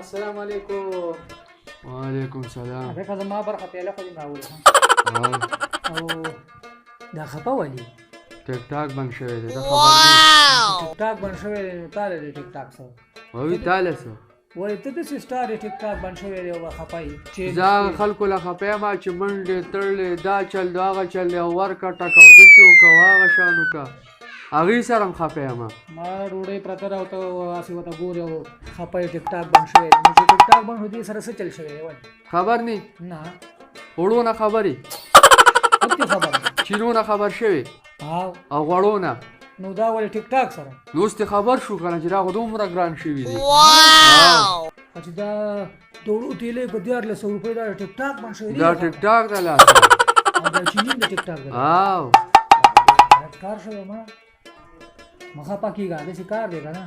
السلام علیکم. وعلیکم سلام. هغه زما برخه پیاله خو دې راوړه او دا خپه ولي ټیک ټاک بند شوی دی دا خبر نه ټیک ټاک بند شوی دی تاله دی ټیک ټاک سره وایي تاله څه وایي ته داسې سټار یې ټیک ټاک بند شوی دی او خپه یې زه هغه خلکو له خپه یم چې منډې تړلې دا چل دا هغه چل دی او ورکه ټکه او داسې وکړه او هغه شان وکړه هغې سره هم خپه یم ما ډوډۍ پرته ده او ته هسې ورته ګورې او خپه یې ټیک ټاک بند شوی دی نو چې ټیک ټاک بند شو دې سره څه چل شوی دی ولې خبر نه نه وړو نه خبرې هېڅ خبره چینو نه خبر شوې او غوړو نه نو دا ولې ټیک ټاک سره نو اوس دې خبر شو که نه چې دا خو دومره ګران شوي دي چې دا د وړو تیلې په 1400 روپۍ دا ټیک ټاک بند شوی دی دا ټیک ټاک د لاسه او دا چیني د ټیک ټاک دی کار شوی ما مخه پکېږه داسې کار دی که نه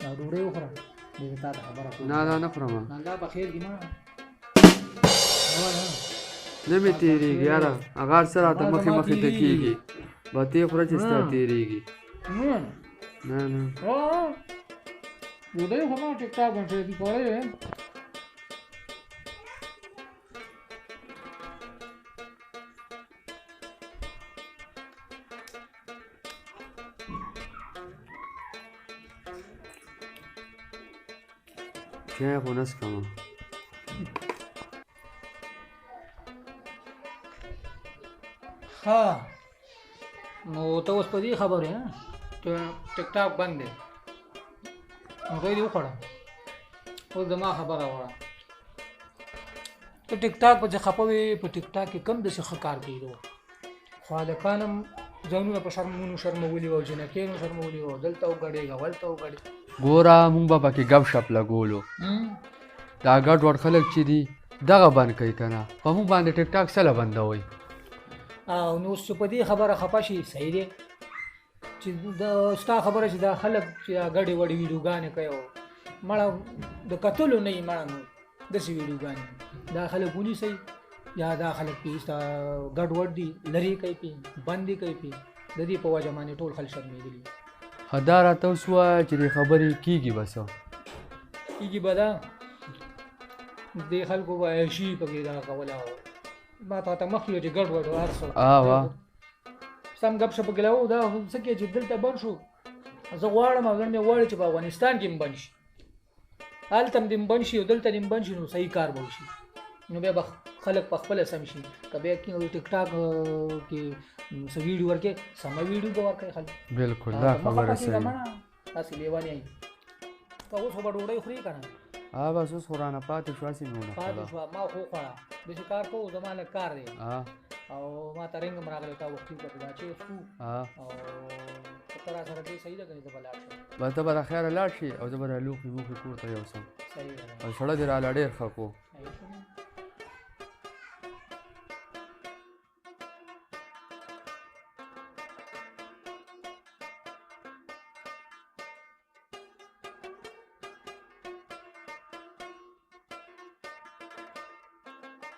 دا ډوډۍ وخوره دې تا ته خبره کوم نه دا نه خورم الله به خیر کړي ما نه مې تېرېږي یاره هغه هر څه راته مخې مخې ته کېږي بتې خوره چې ستا تېرېږي نه نه ډوډۍ خو ما ټیک ټاک بند شوی دي کولی یې چای خو نه څښم ها نو ته اوس په دې خبرې ټیک ټاک بند دی ډوډۍ دې وخوړه اوس زما خبره وره ته ټیک ټاک په چې خفه وې په ټیک ټاک کې کم داسې ښه کار کېدو خو هلکان هم ځانونه په شرمونو شرمولي وو جنکیانو شرمولي وو دلته وګډېږه ولته وګډې ګوره مونږ به پکې ګپ شپ لګولو دا ګډ وډ خلک چې دي دغه بند کوي که نه په مونږ باندې ټیک ټاک څله بندوئ او نو اوس په دې خبره خفه شي صحیح دی چې دا ستا خبره چې دا خلک چې ګډې وډې ویډیوګانې کوي مړه د کتلو نه یې مړه نو داسې ویډیوګانې دا خلک ونیسئ یا دا خلک پې ستا ګډ وډ دي لرې کوي پې بند دي کوي پې د دې په وجه باندې ټول خلک شرمېدلي ښه دا راته اوس ووایه چې دې خبرې کېږي به څه کېږي به دا دې خلکو به عیشي پکې دا کوله ما ته مخکې چې ګډ وډ هر څه سم ګپ شپ پکې لاو دا څه کې چې دلته بند شو زه غواړم اگر مې غواړي چې په افغانستان کې هم بند شي هلته هم دې بند شي او دلته دې بند شي نو صحیح کار به وشي نو بیا به خلک په خپله سم شي که بیا ټیک ټاک کې څه ویډیو ورکړې سمه ویډیو به ورکوي خلک بلکل دا خبره صحیح هسې لیوانې ای ته اوس خو به ډوډۍ خورې که نه بس اوس خو رانه پاتې شوه هسې مې ونه پاتې شوه ما خو خوړه داسې کار کوو زما لږ کار دی او ما ته رنګ هم راغلی تا وختي وکړه دا چې وڅښو او ته را سره دې صحیح ده که نه زه به لاړ شم بس ته به راخیاره لاړ شي او زه به رالوښي موښي کور ته یوسم صحیح ده او سړی دې راله ډېر ښه کو